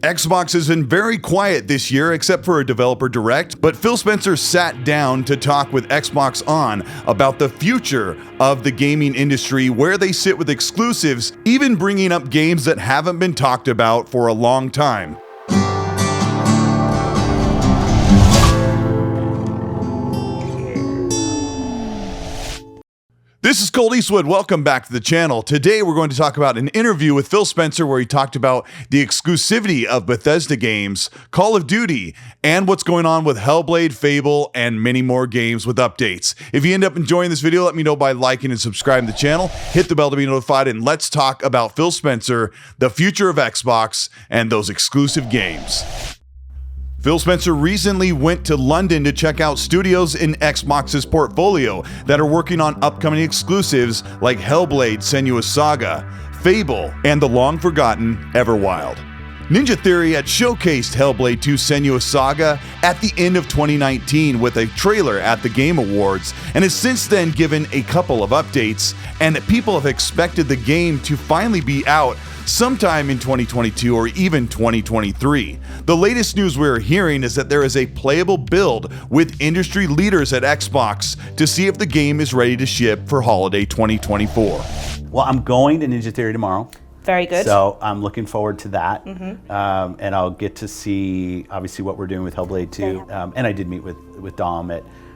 Xbox has been very quiet this year except for a developer direct, but Phil Spencer sat down to talk with Xbox On about the future of the gaming industry, where they sit with exclusives, even bringing up games that haven't been talked about for a long time. This is Colteastwood. Welcome back to the channel. Today we're going to talk about an interview with Phil Spencer where he talked about the exclusivity of Bethesda games, Call of Duty, and what's going on with Hellblade, Fable, and many more games with updates. If you end up enjoying this video, let me know by liking and subscribing to the channel. Hit the bell to be notified, and let's talk about Phil Spencer, the future of Xbox, and those exclusive games. Phil Spencer recently went to London to check out studios in Xbox's portfolio that are working on upcoming exclusives like Hellblade: Senua's Saga, Fable, and the long-forgotten Everwild. Ninja Theory had showcased Hellblade 2 Senua's Saga at the end of 2019 with a trailer at the Game Awards, and has since then given a couple of updates, and people have expected the game to finally be out sometime in 2022 or even 2023. The latest news we're hearing is that there is a playable build with industry leaders at Xbox to see if the game is ready to ship for holiday 2024. Well, I'm going to Ninja Theory tomorrow. Very good. So I'm looking forward to that. And I'll get to see, obviously, what we're doing with Hellblade 2. And I did meet with Dom,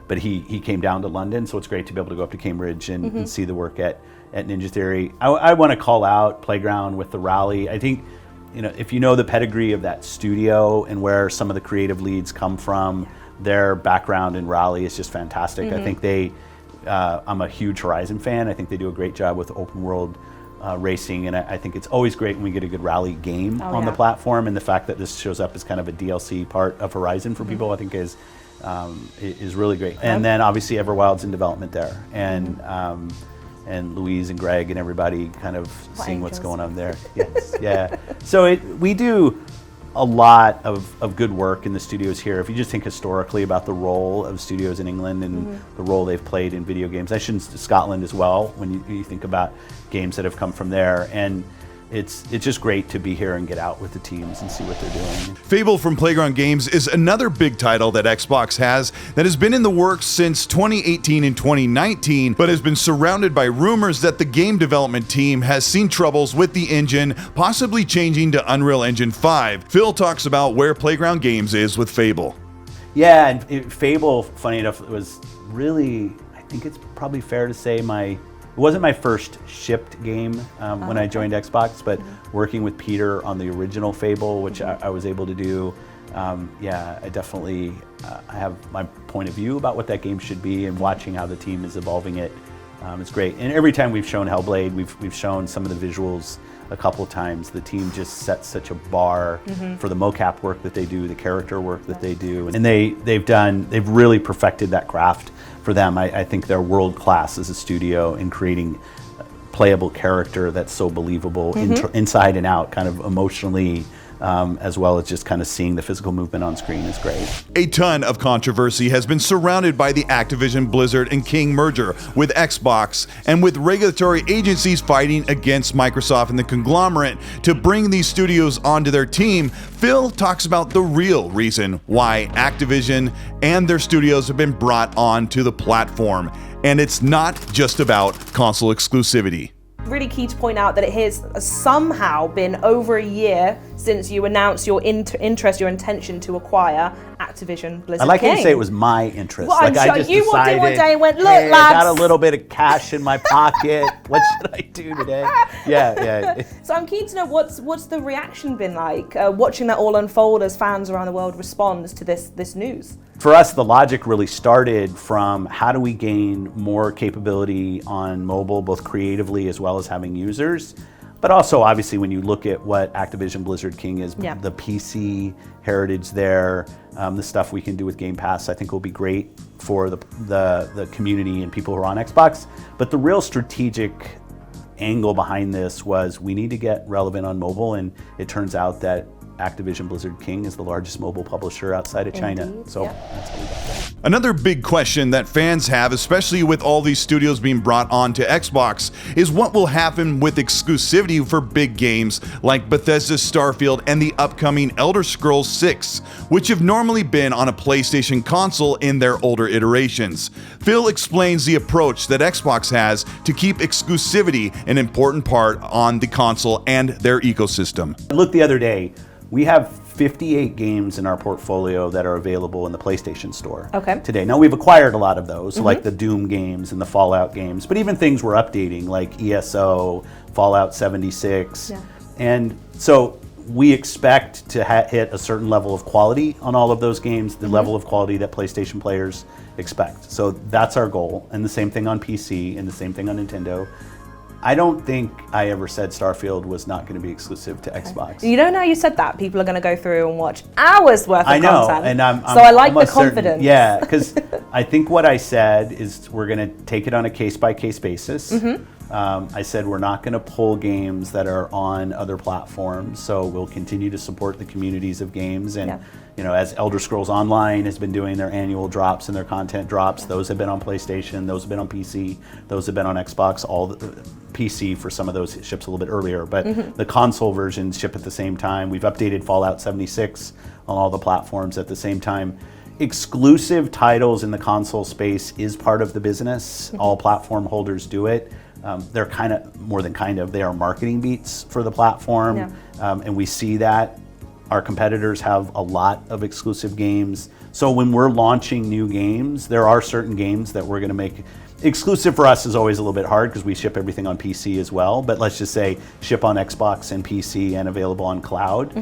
but he came down to London, so it's great to be able to go up to Cambridge and see the work at Ninja Theory. I want to call out Playground with the Rally. I think, if you know the pedigree of that studio and where some of the creative leads come from, their background in Rally is just fantastic. I think I'm a huge Horizon fan. I think they do a great job with open world racing, and I think it's always great when we get a good Rally game on the platform, and the fact that this shows up as kind of a DLC part of Horizon for people, I think is really great. And then obviously Everwild's in development there, and Louise and Greg and everybody kind of seeing what's going on there. Yes, yeah. So we do a lot of good work in the studios here. If you just think historically about the role of studios in England and the role they've played in video games, I should Scotland as well, when you think about games that have come from there. And it's just great to be here and get out with the teams and see what they're doing. Fable from Playground Games is another big title that Xbox has that has been in the works since 2018 and 2019, but has been surrounded by rumors that the game development team has seen troubles with the engine, possibly changing to Unreal Engine 5. Phil talks about where Playground Games is with Fable. Yeah, and Fable, funny enough, it was really, I think it's probably fair to say, it wasn't my first shipped game when I joined Xbox, but working with Peter on the original Fable, which I was able to do, yeah, I definitely I have my point of view about what that game should be, and watching how the team is evolving it. It's great. And every time we've shown Hellblade, we've shown some of the visuals a couple of times. The team just sets such a bar for the mocap work that they do, the character work that they do, and they've really perfected that craft. For them, I think they're world class as a studio in creating a playable character that's so believable inside and out, kind of emotionally, as well as just kind of seeing the physical movement on screen is great. A ton of controversy has been surrounded by the Activision Blizzard and King merger with Xbox, and with regulatory agencies fighting against Microsoft and the conglomerate to bring these studios onto their team. Phil talks about the real reason why Activision and their studios have been brought onto the platform, and it's not just about console exclusivity. Really key to point out that it has somehow been over a year since you announced your interest, your intention to acquire Activision Blizzard. I like King. how you say it was my interest. Well, like I'm sure I just you decided, walked in one day and went, look, hey, lads. I got a little bit of cash in my pocket. What should I do today? Yeah. So I'm keen to know what's the reaction been like, watching that all unfold as fans around the world respond to this news? For us, the logic really started from how do we gain more capability on mobile, both creatively as well as having users. But also, obviously, when you look at what Activision Blizzard King is, the PC heritage there, the stuff we can do with Game Pass, I think will be great for the community and people who are on Xbox. But the real strategic angle behind this was we need to get relevant on mobile, and it turns out that Activision Blizzard King is the largest mobile publisher outside of China. Indeed, So yeah. that's how we got there. Another big question that fans have, especially with all these studios being brought onto Xbox, is what will happen with exclusivity for big games like Bethesda's Starfield and the upcoming Elder Scrolls 6, which have normally been on a PlayStation console in their older iterations. Phil explains the approach that Xbox has to keep exclusivity an important part on the console and their ecosystem. I looked the other day, we have 58 games in our portfolio that are available in the PlayStation Store today. Now, we've acquired a lot of those, like the Doom games and the Fallout games, but even things we're updating like ESO, Fallout 76. Yeah. And so we expect to hit a certain level of quality on all of those games, the level of quality that PlayStation players expect. So that's our goal. And the same thing on PC and the same thing on Nintendo. I don't think I ever said Starfield was not going to be exclusive to Xbox. You know, now you said that, people are going to go through and watch hours worth of I know, content. and so I like the almost certain- confidence. Yeah, because I think what I said is we're going to take it on a case-by-case basis. I said we're not going to pull games that are on other platforms, so we'll continue to support the communities of games. And you know, as Elder Scrolls Online has been doing their annual drops and their content drops, those have been on PlayStation, those have been on PC, those have been on Xbox. All the PC for some of those ships a little bit earlier, but the console versions ship at the same time. We've updated Fallout 76 on all the platforms at the same time. Exclusive titles in the console space is part of the business. All platform holders do it. They're they are marketing beats for the platform, and we see that. Our competitors have a lot of exclusive games. So when we're launching new games, there are certain games that we're going to make exclusive. For us is always a little bit hard because we ship everything on PC as well. But let's just say ship on Xbox and PC and available on cloud.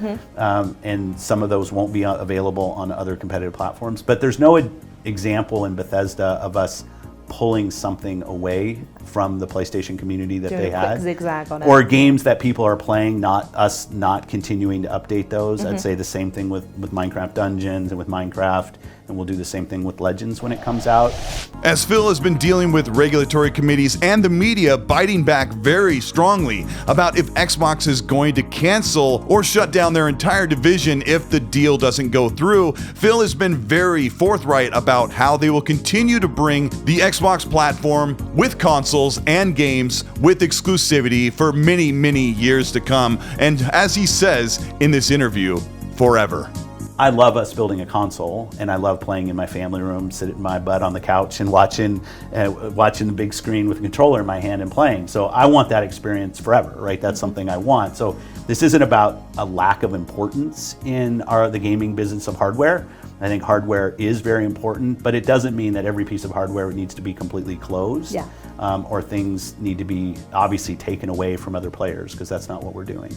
And some of those won't be available on other competitive platforms. But there's no example in Bethesda of us pulling something away from the PlayStation community that they had, zigzag on it. or games that people are playing, not continuing to update those. I'd say the same thing with Minecraft Dungeons and with Minecraft, and we'll do the same thing with Legends when it comes out. As Phil has been dealing with regulatory committees and the media biting back very strongly about if Xbox is going to cancel or shut down their entire division if the deal doesn't go through, Phil has been very forthright about how they will continue to bring the Xbox platform with consoles and games with exclusivity for many, many years to come. And as he says in this interview, forever. I love us building a console, and I love playing in my family room, sitting my butt on the couch and watching the big screen with a controller in my hand and playing. So I want that experience forever, right? That's something I want. So this isn't about a lack of importance in the gaming business of hardware. I think hardware is very important, but it doesn't mean that every piece of hardware needs to be completely closed, or things need to be obviously taken away from other players, because that's not what we're doing.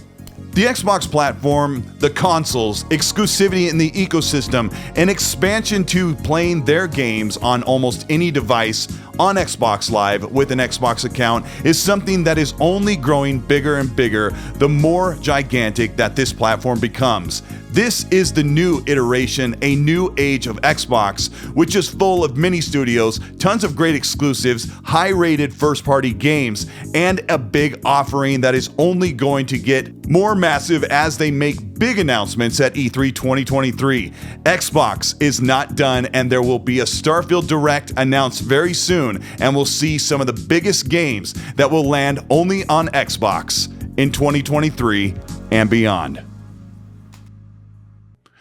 The Xbox platform, the consoles, exclusivity in the ecosystem, and expansion to playing their games on almost any device on Xbox Live with an Xbox account is something that is only growing bigger and bigger the more gigantic that this platform becomes. This is the new iteration, a new age of Xbox, which is full of mini studios, tons of great exclusives, high-rated first-party games, and a big offering that is only going to get more massive as they make big announcements at E3 2023. Xbox is not done, and there will be a Starfield Direct announced very soon, and we'll see some of the biggest games that will land only on Xbox in 2023 and beyond.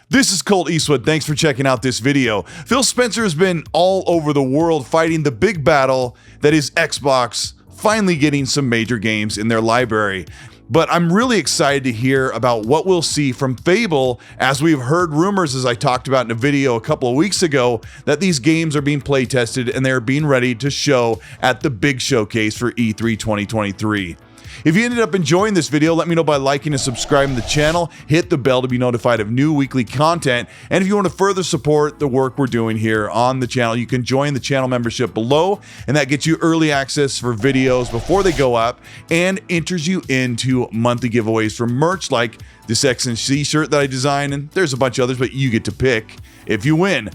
This is Colteastwood. Thanks for checking out this video. Phil Spencer has been all over the world fighting the big battle that is Xbox finally getting some major games in their library. But I'm really excited to hear about what we'll see from Fable, as we've heard rumors, as I talked about in a video a couple of weeks ago, that these games are being play tested and they're being ready to show at the big showcase for E3 2023. If you ended up enjoying this video, let me know by liking and subscribing to the channel. Hit the bell to be notified of new weekly content. And if you want to further support the work we're doing here on the channel, you can join the channel membership below, and that gets you early access for videos before they go up and enters you into monthly giveaways for merch like this X&C shirt that I designed, and there's a bunch of others, but you get to pick if you win.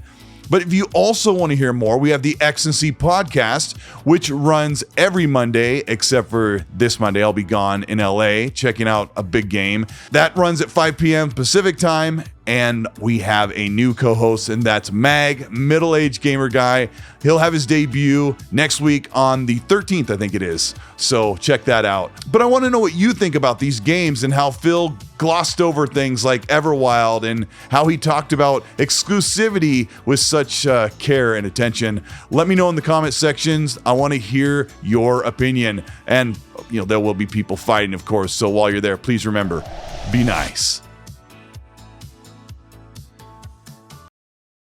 But if you also want to hear more, we have the X&C podcast, which runs every Monday, except for this Monday. I'll be gone in LA checking out a big game. That runs at 5 p.m. Pacific time. And we have a new co-host, and that's Mag, middle-aged gamer guy. He'll have his debut next week on the 13th, I think it is. So check that out. But I want to know what you think about these games and how Phil glossed over things like Everwild and how he talked about exclusivity with such care and attention. Let me know in the comment sections. I want to hear your opinion. And, there will be people fighting, of course. So while you're there, please remember, be nice.